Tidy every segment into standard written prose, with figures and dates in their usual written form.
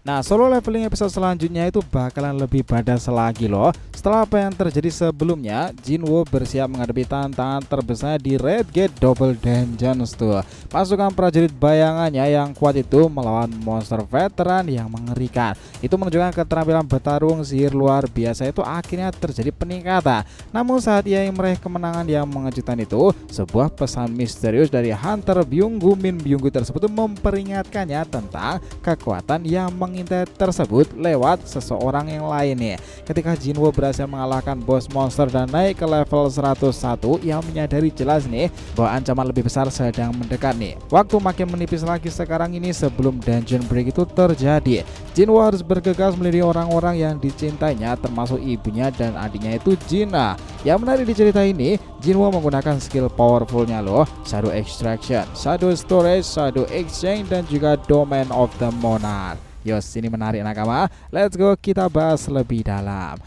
Nah, solo leveling episode selanjutnya itu bakalan lebih badass lagi loh. Setelah apa yang terjadi sebelumnya, Jinwoo bersiap menghadapi tantangan terbesar di Red Gate Double Dungeons tuh. Pasukan prajurit bayangannya yang kuat itu melawan monster veteran yang mengerikan. Itu menunjukkan keterampilan bertarung sihir luar biasa itu akhirnya terjadi peningkatan. Namun saat ia meraih kemenangan yang mengejutkan itu, sebuah pesan misterius dari Hunter Byunggu Min Byunggu tersebut memperingatkannya tentang kekuatan yang mengintai tersebut lewat seseorang yang lain nih. Ketika Jinwoo berhasil mengalahkan bos monster dan naik ke level 101, ia menyadari jelas nih bahwa ancaman lebih besar sedang mendekat nih. Waktu makin menipis lagi sekarang ini sebelum dungeon break itu terjadi. Jinwoo harus bergegas melindungi orang-orang yang dicintainya termasuk ibunya dan adiknya itu Jina. Yang menarik di cerita ini, Jinwoo menggunakan skill powerfulnya loh, Shadow Extraction, Shadow Storage, Shadow Exchange dan juga Domain of the Monarch. Yos, ini menarik nakama. Let's go kita bahas lebih dalam.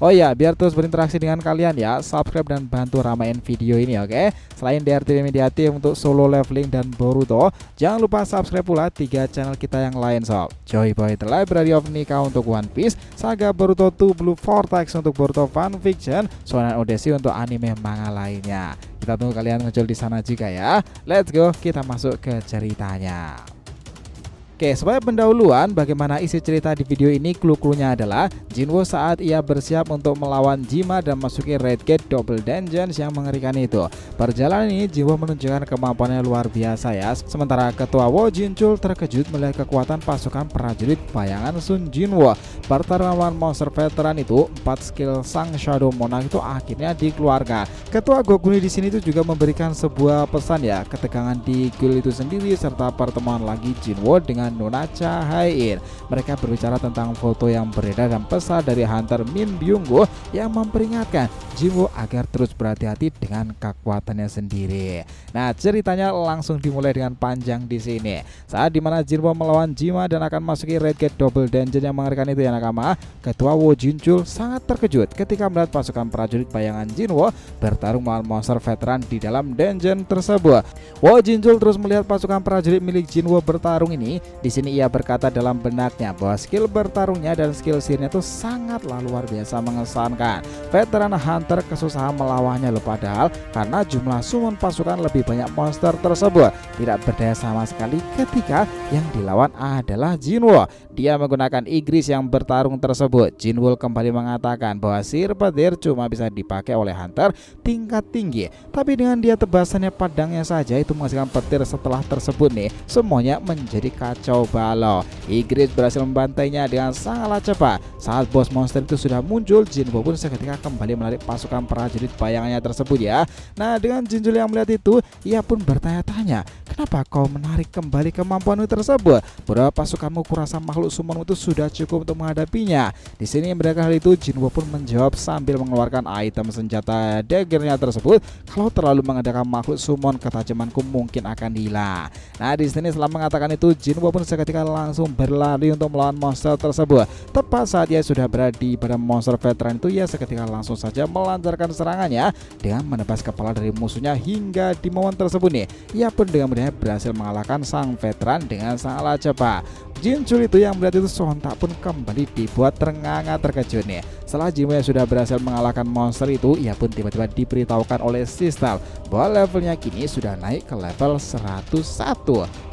Oh ya, biar terus berinteraksi dengan kalian ya, subscribe dan bantu ramein video ini, oke? Selain DRTV Media Team untuk solo leveling dan Boruto, jangan lupa subscribe pula 3 channel kita yang lain sob. Joy Boy The Library of Nika untuk One Piece, Saga Boruto 2 Blue Vortex untuk Boruto Fanfiction, Shonen Odyssey untuk anime manga lainnya. Kita tunggu kalian muncul di sana juga ya. Let's go, kita masuk ke ceritanya. Oke, sebagai pendahuluan bagaimana isi cerita di video ini, clue-cluenya adalah Jinwoo saat ia bersiap untuk melawan Jima dan masuki Red Gate Double Dungeons yang mengerikan itu. Perjalanan ini Jinwoo menunjukkan kemampuannya luar biasa ya. Sementara ketua Wo Jinchul terkejut melihat kekuatan pasukan prajurit bayangan Sun Jinwoo. Pertarungan lawan monster veteran itu, 4 skill Sang Shadow Monarch itu akhirnya dikeluarkan. Ketua Goguni di sini itu juga memberikan sebuah pesan ya, ketegangan di guild itu sendiri serta pertemuan lagi Jinwoo dengan Nona Cahair. Mereka berbicara tentang foto yang beredar dan pesan dari Hunter Min Byunggu yang memperingatkan Jinwoo agar terus berhati-hati dengan kekuatannya sendiri. Nah, ceritanya langsung dimulai dengan panjang di sini. Saat dimana Jinwoo melawan Jima dan akan masuki Red Gate Double Dungeon yang mengerikan itu ya nakama, Ketua Wo Jinchul sangat terkejut ketika melihat pasukan prajurit bayangan Jinwoo bertarung melawan monster veteran di dalam dungeon tersebut. Wo Jinchul terus melihat pasukan prajurit milik Jinwoo bertarung ini. Di sini ia berkata dalam benaknya bahwa skill bertarungnya dan skill sihirnya itu sangatlah luar biasa mengesankan. Veteran Hunter kesusahan melawannya loh, padahal karena jumlah summon pasukan lebih banyak monster tersebut tidak berdaya sama sekali ketika yang dilawan adalah Jinwoo. Dia menggunakan Igris yang bertarung tersebut. Jinwoo kembali mengatakan bahwa sihir petir cuma bisa dipakai oleh Hunter tingkat tinggi, tapi dengan dia tebasannya padangnya saja itu menghasilkan petir. Setelah tersebut nih semuanya menjadi kacau balau. Igris berhasil membantainya dengan sangatlah cepat. Saat bos monster itu sudah muncul, Jinwoo pun seketika kembali menarik pasukan prajurit bayangannya tersebut ya. Nah, dengan Jinchul yang melihat itu, ia pun bertanya-tanya, kenapa kau menarik kembali kemampuanmu tersebut? Berapa pasukanmu kurasa makhluk summonmu itu sudah cukup untuk menghadapinya. Di sini mendengar hal itu, Jinwoo pun menjawab sambil mengeluarkan item senjata daggernya tersebut. Kalau terlalu mengadakan makhluk summon, ketajamanku mungkin akan hilang. Nah, di sini setelah mengatakan itu, Jinwoo pun seketika langsung berlari untuk melawan monster tersebut. Tepat saat ia sudah berada di badan monster veteran itu, ia seketika langsung saja melancarkan serangannya dengan menebas kepala dari musuhnya. Hingga di momen tersebut nih, ia pun dengan mudahnya berhasil mengalahkan sang veteran dengan sangatlah cepat. Jinchul itu yang melihat itu sontak pun kembali dibuat ternganga terkejut nih. Setelah Jinwoo yang sudah berhasil mengalahkan monster itu, ia pun tiba-tiba diberitahukan oleh Sistal bahwa levelnya kini sudah naik ke level 101.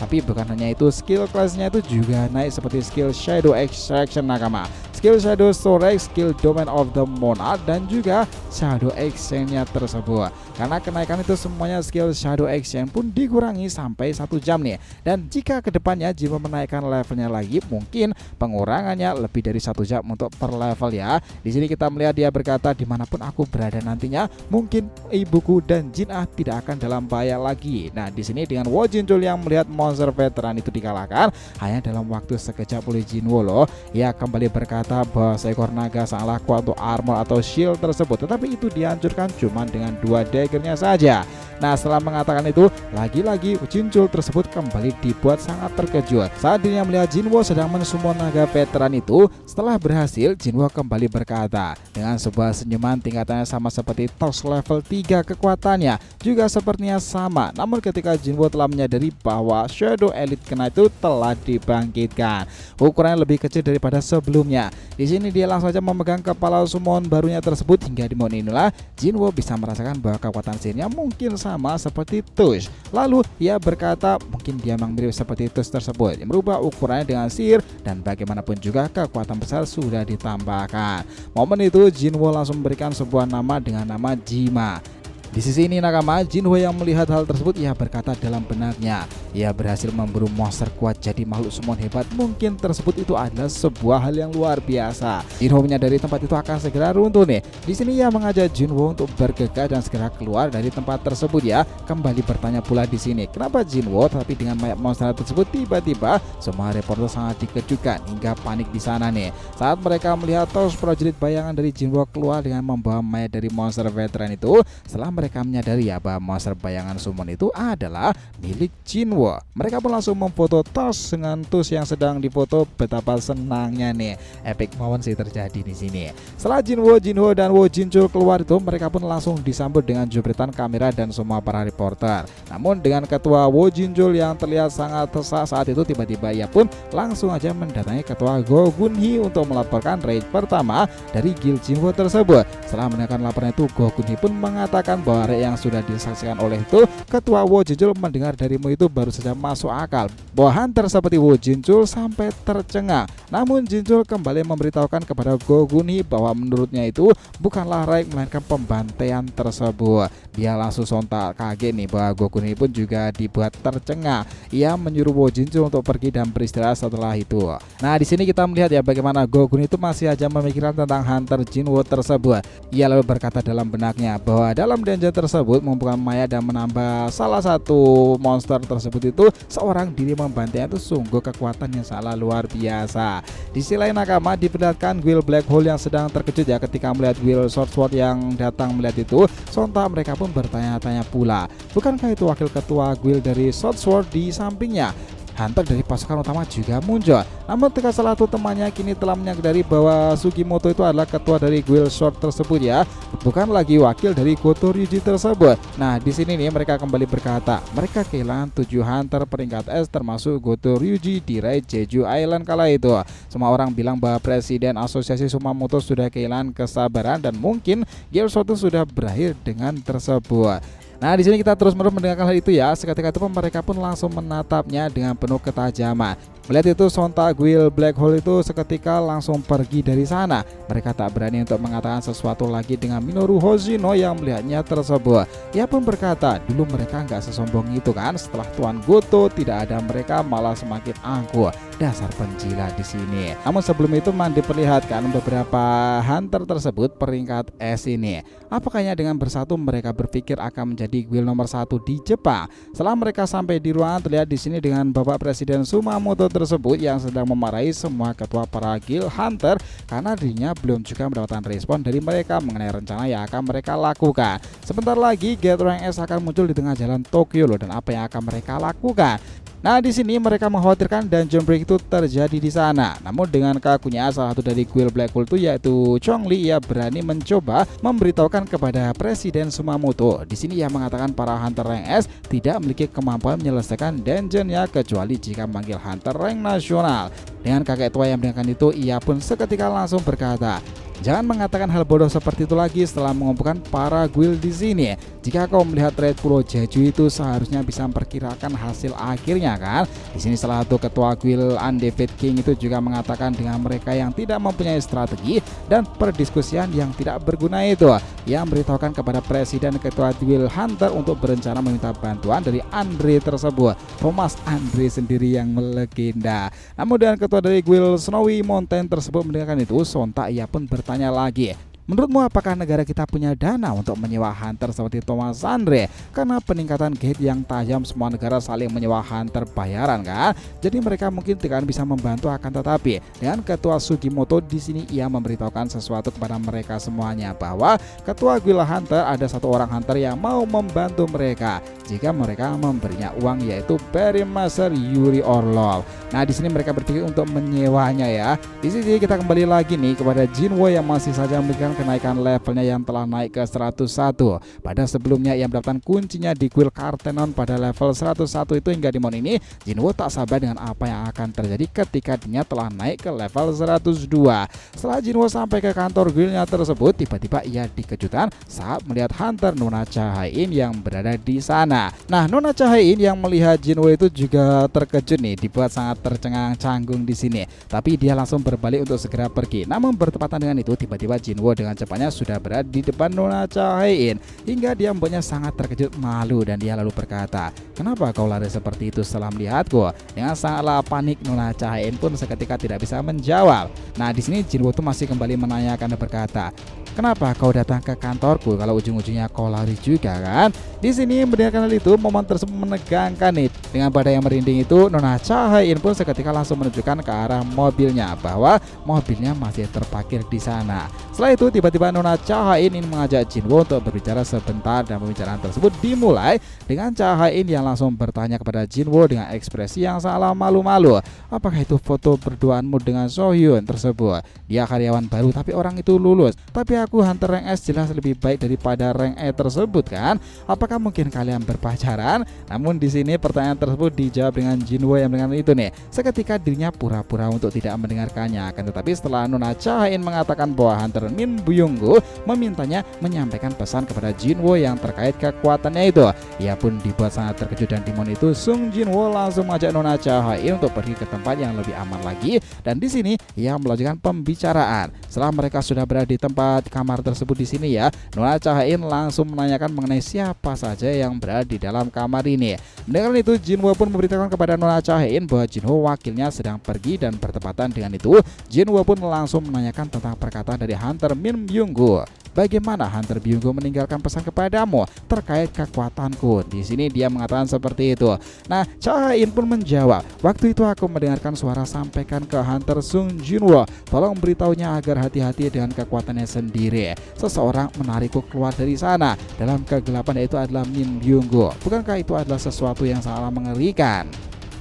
Tapi bukan hanya itu, skill kelasnya itu juga naik seperti skill Shadow Extraction nakama, skill Shadow Storage, skill Domain of the Monarch dan juga Shadow Exchange-nya tersebut. Karena kenaikan itu semuanya skill Shadow Exchange pun dikurangi sampai 1 jam nih. Dan jika kedepannya Jinwoo menaikkan levelnya lagi, mungkin pengurangannya lebih dari 1 jam untuk per level ya. Di sini kita melihat dia berkata, dimanapun aku berada nantinya, mungkin ibuku dan Jinah tidak akan dalam bahaya lagi. Nah, di sini dengan Wo Jinchul yang melihat monster veteran itu dikalahkan hanya dalam waktu sekejap oleh Jinwoo loh. Ia kembali berkata bahwa seekor naga sangatlah kuat untuk armor atau shield tersebut, tetapi itu dihancurkan cuma dengan 2 daggernya saja. Nah, setelah mengatakan itu, lagi-lagi Jinchul tersebut kembali dibuat sangat terkejut saat dirinya melihat Jinwo sedang mensummon naga veteran itu. Setelah berhasil, Jinwo kembali berkata dengan sebuah senyuman tingkatannya sama seperti Tos level 3 kekuatannya juga sepertinya sama. Namun ketika Jinwo telah menyadari bahwa Shadow Elite Knight itu telah dibangkitkan, ukurannya lebih kecil daripada sebelumnya. Di sini dia langsung saja memegang kepala summon barunya tersebut. Hingga di momen inilah Jinwo bisa merasakan bahwa kekuatan sihirnya mungkin sama seperti Tush. Lalu ia berkata mungkin dia memang mirip seperti Tush tersebut yang merubah ukurannya dengan sihir, dan bagaimanapun juga kekuatan besar sudah ditambahkan. Momen itu Jinwo langsung memberikan sebuah nama dengan nama Jima. Di sisi ini nakama Jinwo yang melihat hal tersebut, ia berkata dalam benaknya, ia berhasil memburu monster kuat jadi makhluk summon hebat. Mungkin tersebut itu adalah sebuah hal yang luar biasa. Jinwo menyadari tempat itu akan segera runtuh nih. Di sini ia mengajak Jinwo untuk bergegas dan segera keluar dari tempat tersebut ya. Kembali bertanya pula di sini, kenapa Jinwo tapi dengan mayat monster tersebut? Tiba-tiba semua reporter sangat dikejutkan hingga panik di sana nih. Saat mereka melihat Tos prajurit bayangan dari Jinwo keluar dengan membawa mayat dari monster veteran itu. Setelah mereka menyadari ya bahwa monster bayangan summon itu adalah milik Jinwo, mereka pun langsung memfoto Tos dengan Tush yang sedang difoto. Betapa senangnya nih, epic moment sih terjadi di sini. Setelah Jinwo, Jinho dan Wo Jinchul keluar itu, mereka pun langsung disambut dengan jepretan kamera dan semua para reporter. Namun dengan ketua Wo Jinchul yang terlihat sangat tersa saat itu, tiba-tiba ia pun langsung aja mendatangi ketua Go Gunhee untuk melaporkan raid pertama dari guild Jinwo tersebut. Setelah mendengarkan laporan itu, Go Gunhee pun mengatakan bahwa raid yang sudah disaksikan oleh itu ketua Wo Jinchul mendengar darimu itu baru saja masuk akal. Bahwa hunter seperti Wo Jinchul sampai tercengang. Namun Jinchul kembali memberitahukan kepada Go Gunhee bahwa menurutnya itu bukanlah raid melainkan pembantaian tersebut. Dia langsung sontak kaget nih bahwa Go Gunhee pun juga dibuat tercengang. Ia menyuruh Wo Jinchul untuk pergi dan beristirahat setelah itu. Nah, di sini kita melihat ya bagaimana Go Gunhee itu masih aja memikirkan tentang hunter Jinwo tersebut. Ia lalu berkata dalam benaknya bahwa dalam dungeon tersebut membuka mayat dan menambah salah satu monster tersebut itu seorang diri membantainya itu sungguh kekuatan yang sangat luar biasa. Di sisi lain nakama diperlihatkan guild Black Hole yang sedang terkejut ya ketika melihat guild Swordsword yang datang melihat itu. Sontak mereka pun bertanya-tanya pula, bukankah itu wakil ketua guild dari Swordsword di sampingnya? Hunter dari pasukan utama juga muncul. Namun ketika salah satu temannya kini telah menyadari bahwa Sugimoto itu adalah ketua dari guild Sword tersebut ya, bukan lagi wakil dari Goto Ryuji tersebut. Nah, di sini nih mereka kembali berkata, mereka kehilangan 7 hunter peringkat S termasuk Goto Ryuji di raid Jeju Island kala itu. Semua orang bilang bahwa presiden asosiasi Sumamoto sudah kehilangan kesabaran dan mungkin guild Sword itu sudah berakhir dengan tersebut. Nah, di sini kita terus-menerus mendengarkan hal itu ya. Seketika itu mereka pun langsung menatapnya dengan penuh ketajaman. Melihat itu sontak guild Black Hole itu seketika langsung pergi dari sana. Mereka tak berani untuk mengatakan sesuatu lagi dengan Minoru Hoshino yang melihatnya tersebut. Ia pun berkata, dulu mereka nggak sesombong itu kan. Setelah Tuan Goto tidak ada, mereka malah semakin angkuh. Dasar penjila di sini. Namun sebelum itu diperlihatkan beberapa hunter tersebut peringkat S ini. Apakahnya dengan bersatu mereka berpikir akan menjadi guild nomor 1 di Jepang? Setelah mereka sampai di ruangan, terlihat di sini dengan Bapak Presiden Sumamoto tersebut yang sedang memarahi semua ketua para guild hunter karena dirinya belum juga mendapatkan respon dari mereka mengenai rencana yang akan mereka lakukan. Sebentar lagi Get Rank S akan muncul di tengah jalan Tokyo loh, dan apa yang akan mereka lakukan? Nah, di sini mereka mengkhawatirkan dungeon break itu terjadi di sana. Namun dengan kakunya salah satu dari guild Black Hole itu yaitu Chongli, ia berani mencoba memberitahukan kepada Presiden Sumamoto. Di sini ia mengatakan para hunter rank S tidak memiliki kemampuan menyelesaikan dungeonnya kecuali jika memanggil hunter rank nasional. Dengan kakek tua yang mendengarkan itu, ia pun seketika langsung berkata, jangan mengatakan hal bodoh seperti itu lagi. Setelah mengumpulkan para guild di sini, jika kau melihat raid Pulau Jeju itu seharusnya bisa memperkirakan hasil akhirnya kan. Di sini salah satu ketua guild Undefeated King itu juga mengatakan dengan mereka yang tidak mempunyai strategi dan perdiskusian yang tidak berguna itu, ia memberitahukan kepada presiden ketua guild hunter untuk berencana meminta bantuan dari Andre tersebut, Thomas Andre sendiri yang melegenda. Namun dengan ketua dari guild Snowy Mountain tersebut mendengarkan itu, sontak ia pun bertanya lagi, Menurutmu apakah negara kita punya dana untuk menyewa hunter seperti Thomas Andre? Karena peningkatan gate yang tajam, semua negara saling menyewa hunter bayaran kan. Jadi mereka mungkin tidak akan bisa membantu, akan tetapi dengan Ketua Sugimoto di sini ia memberitahukan sesuatu kepada mereka semuanya bahwa Ketua Guild Hunter ada satu orang hunter yang mau membantu mereka jika mereka memberinya uang, yaitu Perry Master Yuri Orlov. Nah, di sini mereka berpikir untuk menyewanya ya. Di sini kita kembali lagi nih kepada Jinwo yang masih saja memberikan kenaikan levelnya yang telah naik ke 101. Pada sebelumnya ia mendapatkan kuncinya di Guild Kartenon pada level 101 itu, hingga di mod ini Jinwo tak sabar dengan apa yang akan terjadi ketika dia telah naik ke level 102. Setelah Jinwo sampai ke kantor guildnya tersebut, tiba-tiba ia dikejutkan saat melihat hunter Nona Cahain yang berada di sana. Nah, Nona Cahain yang melihat Jinwo itu juga terkejut nih, dibuat sangat tercengang-canggung di sini. Tapi dia langsung berbalik untuk segera pergi. Namun bertepatan dengan itu, tiba-tiba Jinwo dengan cepatnya sudah berada di depan Nona Cahain hingga dia membuatnya sangat terkejut, malu, dan dia lalu berkata, "Kenapa kau lari seperti itu setelah melihatku?" Dengan sangatlah panik, Nona Cahain pun seketika tidak bisa menjawab. Nah, di sini Jinwo tuh masih kembali menanyakan dan berkata, "Kenapa kau datang ke kantorku kalau ujung-ujungnya kau lari juga kan?" Di sini mendengarkan hal itu, momen tersebut menegangkan nih. Dengan badan yang merinding itu, Nona Cahain pun seketika langsung menunjukkan ke arah mobilnya bahwa mobilnya masih terparkir di sana. Setelah itu tiba-tiba Nona Cahain ingin mengajak Jinwo untuk berbicara sebentar, dan pembicaraan tersebut dimulai dengan Cahain yang langsung bertanya kepada Jinwo dengan ekspresi yang salah malu-malu, "Apakah itu foto berduaanmu dengan Sohyun tersebut? Dia karyawan baru tapi orang itu lulus. Tapi aku hunter rank S jelas lebih baik daripada rank E tersebut kan? Apakah mungkin kalian berpacaran?" Namun di sini pertanyaan tersebut dijawab dengan Jinwo yang dengan itu nih. Seketika dirinya pura-pura untuk tidak mendengarkannya. Akan tetapi setelah Nona Cahain mengatakan bahwa hunter Min Byunggu memintanya menyampaikan pesan kepada Jinwo yang terkait kekuatannya itu, ia pun dibuat sangat terkejut, dan di momen itu Sung Jinwo langsung mengajak Nona Cahain untuk pergi ke tempat yang lebih aman lagi, dan di sini ia melanjutkan pembicaraan. Setelah mereka sudah berada di tempat kamar tersebut di sini ya, Nona Cahain langsung menanyakan mengenai siapa saja yang berada di dalam kamar ini. Dengan itu Jinwo pun memberitahukan kepada Nona Cahain bahwa Jinho wakilnya sedang pergi, dan bertepatan dengan itu Jinwo pun langsung menanyakan tentang perkataan dari hunter Min Byunggu. "Bagaimana hunter Byunggu meninggalkan pesan kepadamu terkait kekuatanku?" Di sini dia mengatakan seperti itu. Nah, Cahain pun menjawab, "Waktu itu aku mendengarkan suara sampaikan ke hunter Sung Jinwo, tolong beritahunya agar hati-hati dengan kekuatannya sendiri. Seseorang menarikku keluar dari sana dalam kegelapan, yaitu adalah Min Byunggu. Bukankah itu adalah sesuatu yang sangat mengerikan?"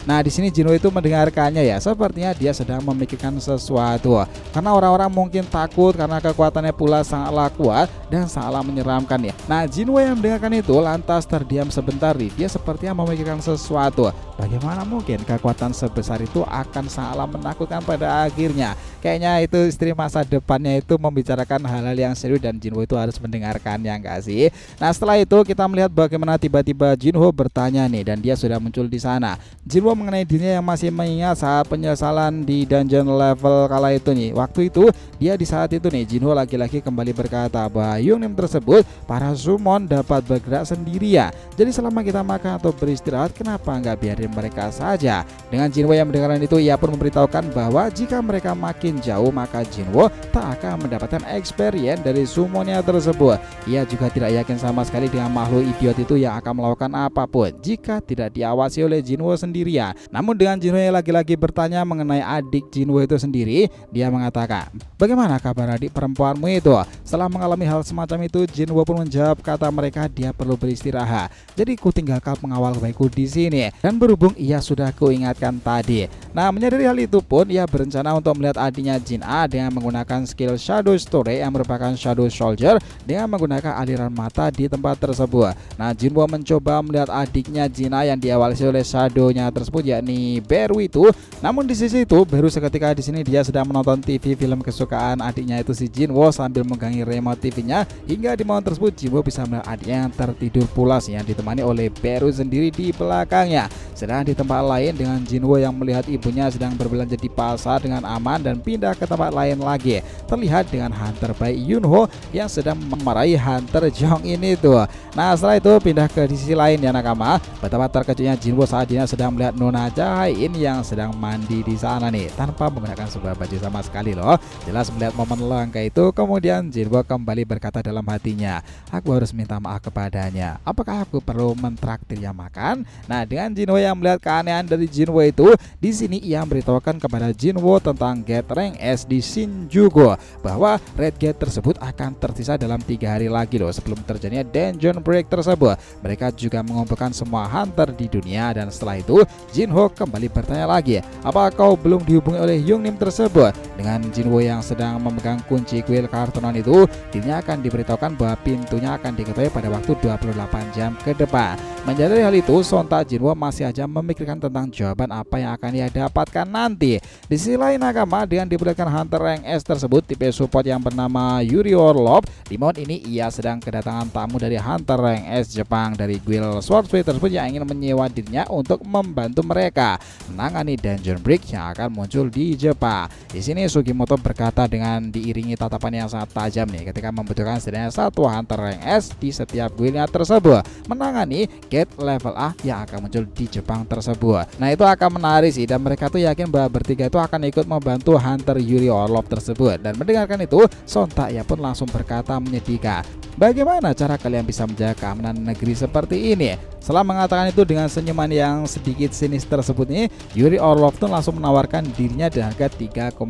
Nah, di sini Jinwo itu mendengarkannya ya, sepertinya dia sedang memikirkan sesuatu. Karena orang-orang mungkin takut karena kekuatannya pula sangatlah kuat dan sangatlah menyeramkan ya. Nah, Jinwo yang mendengarkan itu lantas terdiam sebentar nih. Dia sepertinya memikirkan sesuatu. Bagaimana mungkin kekuatan sebesar itu akan sangatlah menakutkan pada akhirnya. Kayaknya itu istri masa depannya itu membicarakan hal-hal yang serius, dan Jinwo itu harus mendengarkannya, enggak sih? Nah, setelah itu kita melihat bagaimana tiba-tiba Jinwo bertanya nih, dan dia sudah muncul di sana. Jinwo mengenai dirinya yang masih mengingat saat penyesalan di dungeon level kala itu nih. Waktu itu dia di saat itu nih, Jinwo lagi-lagi kembali berkata bahwa Yungnim tersebut para summon dapat bergerak sendirian. Jadi selama kita makan atau beristirahat, kenapa nggak biarin mereka saja? Dengan Jinwo yang mendengarkan itu, ia pun memberitahukan bahwa jika mereka makin jauh, maka Jinwo tak akan mendapatkan experience dari summonnya tersebut. Ia juga tidak yakin sama sekali dengan makhluk idiot itu yang akan melakukan apapun jika tidak diawasi oleh Jinwo sendirian. Namun dengan Jinwo yang lagi-lagi bertanya mengenai adik Jinwo itu sendiri, dia mengatakan, "Bagaimana kabar adik perempuanmu itu?" Setelah mengalami hal semacam itu, Jinwo pun menjawab kata mereka dia perlu beristirahat. "Jadi ku tinggalkan pengawal baikku di sini." Dan berhubung ia sudah kuingatkan tadi. Nah, menyadari hal itu pun ia berencana untuk melihat adiknya Jin A dengan menggunakan skill Shadow Story yang merupakan Shadow Soldier dengan menggunakan aliran mata di tempat tersebut. Nah, Jinwo mencoba melihat adiknya Jin A yang diawasi oleh shadownya tersebut, yakni Beru itu. Namun di sisi itu Beru seketika di sini dia sedang menonton TV film kesukaan adiknya itu si Jinwo sambil memegangi remote TV-nya, hingga di momen tersebut Jinwo bisa melihat adiknya yang tertidur pulas yang ditemani oleh Beru sendiri di belakangnya. Sedang di tempat lain dengan Jinwo yang melihat ibunya sedang berbelanja di pasar dengan aman dan pindah ke tempat lain lagi, terlihat dengan hunter baik Yunho yang sedang memarahi hunter Jong ini tuh. Nah, setelah itu pindah ke sisi lain ya nakama. Betapa terkejutnya Jinwo saat dia sedang melihat Nona Jahain yang sedang mandi di sana nih tanpa menggunakan sebuah baju sama sekali loh. Jelas melihat momen langka itu, kemudian Jinwo kembali berkata dalam hatinya, aku harus minta maaf kepadanya. Apakah aku perlu mentraktirnya makan? Nah, dengan Jinwo yang melihat keanehan dari Jinwo itu, di sini ia memberitahukan kepada Jinwo tentang gate rank S di Shinjuku, bahwa red gate tersebut akan tersisa dalam 3 hari lagi loh sebelum terjadinya dungeon break tersebut. Mereka juga mengumpulkan semua hunter di dunia, dan setelah itu Jinho kembali bertanya lagi, apa kau belum dihubungi oleh Yungnim tersebut? Dengan Jinwo yang sedang memegang kunci kuil Kartonon itu, dirinya akan diberitahukan bahwa pintunya akan diketahui pada waktu 28 jam ke depan. Menyadari hal itu, sontak Jinwo masih aja memikirkan tentang jawaban apa yang akan ia dapatkan nanti. Di sisi lain, Nakama dengan diperlihatkan hunter rank S tersebut tipe support yang bernama Yuri Orlov. Di momen ini ia sedang kedatangan tamu dari hunter rank S Jepang dari guild Swordsmith tersebut yang ingin menyewa dirinya untuk membantu mereka menangani dungeon break yang akan muncul di Jepang. Di sini Sugimoto berkata dengan diiringi tatapan yang sangat tajam nih ketika membutuhkan setidaknya satu hunter rank S di setiap guildnya tersebut menangani gate level A yang akan muncul di Jepang tersebut. Nah, itu akan menarik sih, dan mereka tuh yakin bahwa bertiga itu akan ikut membantu hunter Yuri Orlov tersebut. Dan mendengarkan itu, sontak ia pun langsung berkata menyedihkan, bagaimana cara kalian bisa menjaga keamanan negeri seperti ini? Setelah mengatakan itu dengan senyuman yang sedikit sinis tersebut nih, Yuri Orlov tuh langsung menawarkan dirinya dengan harga 3,6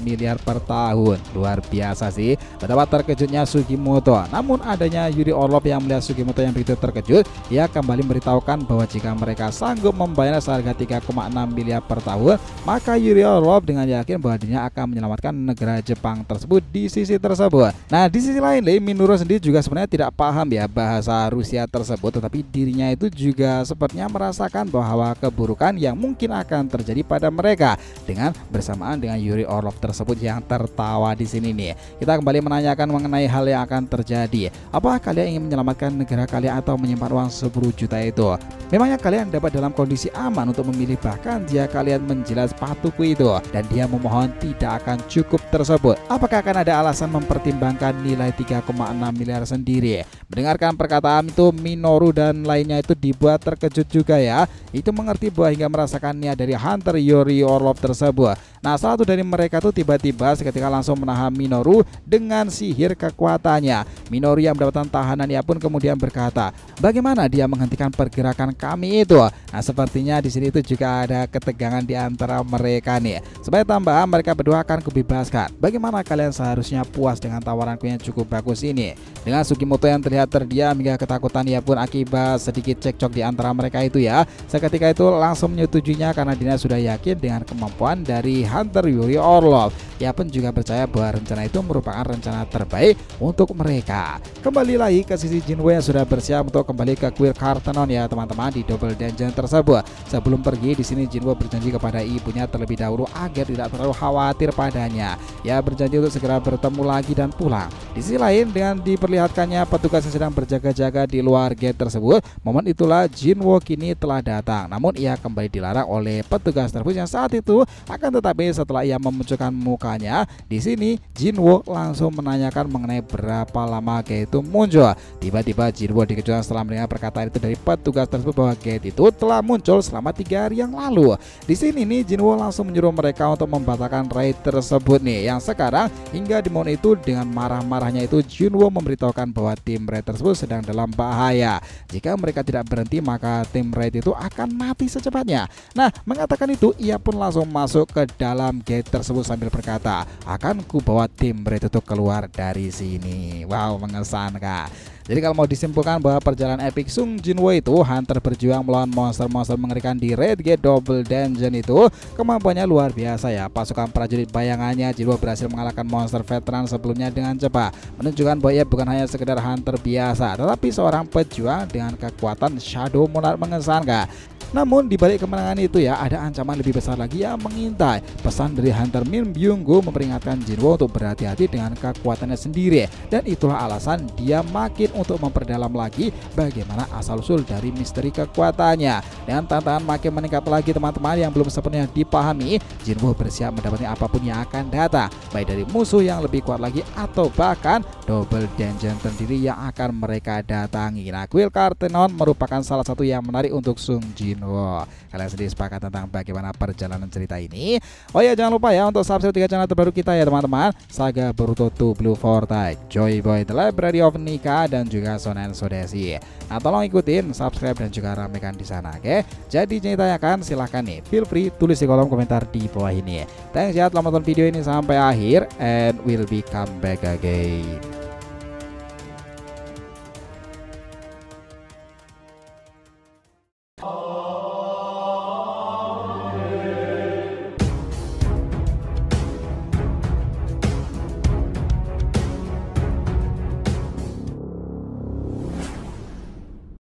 miliar per tahun. Luar biasa sih, betapa terkejutnya Sugimoto. Namun adanya Yuri Orlov yang melihat Sugimoto yang begitu terkejut, ia kembali memberitahukan bahwa jika mereka sanggup membayar seharga 3,6 miliar per tahun, maka Yuri Orlov dengan yakin bahwa dirinya akan menyelamatkan negara Jepang tersebut di sisi tersebut. Nah, di sisi lain, Minoru sendiri juga sebenarnya tidak paham ya bahasa Rusia tersebut, tetapi dirinya itu juga sepertinya merasakan bahwa keburukan yang mungkin akan terjadi pada mereka dengan bersamaan dengan Yuri Orlov tersebut yang tertawa di sini nih. Kita kembali menanyakan mengenai hal yang akan terjadi. Apakah kalian ingin menyelamatkan negara kalian atau menyimpan uang 10 juta itu? Memangnya kalian dapat dalam kondisi aman untuk memilih, bahkan jika kalian menjilat sepatuku itu dan dia memohon tidak akan cukup tersebut? Apakah akan ada alasan mempertimbangkan nilai 3,6 miliar sendiri? Mendengarkan perkataan itu, Minoru dan lainnya itu dibuat terkejut juga ya. Itu mengerti bahwa hingga merasakan niat dari hunter Yuri Orlov tersebut. Nah, satu dari mereka tuh tiba-tiba seketika langsung menahan Minoru dengan sihir kekuatannya. Minoru yang mendapatkan tahanan ia pun kemudian berkata, bagaimana dia menghentikan pergerakan kami itu? Nah, sepertinya di sini itu juga ada ketegangan di antara mereka nih. Sebagai tambahan, mereka berdua akan kubebaskan. Bagaimana kalian seharusnya puas dengan tawaranku yang cukup bagus ini? Dengan Sugimoto yang terlihat terdiam hingga ketakutan ia pun akibat sedikit cekcok di antara mereka itu ya, seketika itu langsung menyetujuinya karena dia sudah yakin dengan kemampuan dari hunter Yuri Orlov. Ia pun juga percaya bahwa rencana itu merupakan rencana terbaik untuk mereka. Kembali lagi ke sisi Jinwo yang sudah bersiap untuk kembali ke kuil Kartonon ya teman-teman di double dungeon tersebut. Sebelum pergi di sini Jinwo berjanji kepada ibunya terlebih dahulu agar tidak terlalu khawatir padanya. Ia berjanji untuk segera bertemu lagi dan pulang. Di sisi lain, dengan diperlihatkannya petugas yang sedang berjaga-jaga di luar gate tersebut, momen itulah Jinwo kini telah datang. Namun ia kembali dilarang oleh petugas tersebut yang saat itu. Akan tetapi setelah ia memunculkan mukanya, di sini Jinwo langsung menanyakan mengenai berapa lama gate itu muncul. Tiba-tiba Jinwo dikejutkan setelah mendengar perkataan itu dari petugas tersebut bahwa gate itu telah muncul selama 3 hari yang lalu. Di sini nih Jinwo langsung menyuruh mereka untuk membatalkan raid tersebut nih. Yang sekarang hingga di momen itu dengan marah-marahnya itu Jinwo memberitahukan bahwa tim raid tersebut sedang dalam bahaya. Jika mereka tidak berhenti maka tim raid itu akan mati secepatnya. Nah, mengatakan itu ia pun langsung masuk ke dalam gate tersebut sambil berkata, akan ku bawa tim raid itu keluar dari sini. Wow, mengesankan. Jadi kalau mau disimpulkan bahwa perjalanan epic Sung Jinwo itu hunter berjuang melawan monster-monster mengerikan di Red Gate Double Dungeon itu kemampuannya luar biasa ya. Pasukan prajurit bayangannya Jinwo berhasil mengalahkan monster veteran sebelumnya dengan cepat, menunjukkan bahwa ia bukan hanya sekedar hunter biasa tetapi seorang pejuang dengan kekuatan Shadow Monarch mengesankan. Namun di balik kemenangan itu ya ada ancaman lebih besar lagi yang mengintai. Pesan dari Hunter Min Byung-gu memperingatkan Jinwo untuk berhati-hati dengan kekuatannya sendiri, dan itulah alasan dia makin untuk memperdalam lagi bagaimana asal-usul dari misteri kekuatannya. Dan tantangan makin meningkat lagi teman-teman yang belum sepenuhnya dipahami. Jinwoo bersiap mendapatkan apapun yang akan datang, baik dari musuh yang lebih kuat lagi atau bahkan double dungeon sendiri yang akan mereka datangi. Nah, kuil Kartenon merupakan salah satu yang menarik untuk Sung Jinwoo. Kalian sendiri sepakat tentang bagaimana perjalanan cerita ini? Oh ya, jangan lupa ya untuk subscribe 3 channel terbaru kita ya teman-teman. Saga Boruto 2 Blue Vortex, Joy Boy The Library of Nika, dan juga Shonen Sodeshi. Nah, tolong ikutin, subscribe dan juga ramekan di sana, oke? Jadi ditanyakan silahkan nih, feel free tulis di kolom komentar di bawah ini. Thanks ya telah menonton video ini sampai akhir, and we'll be come back again.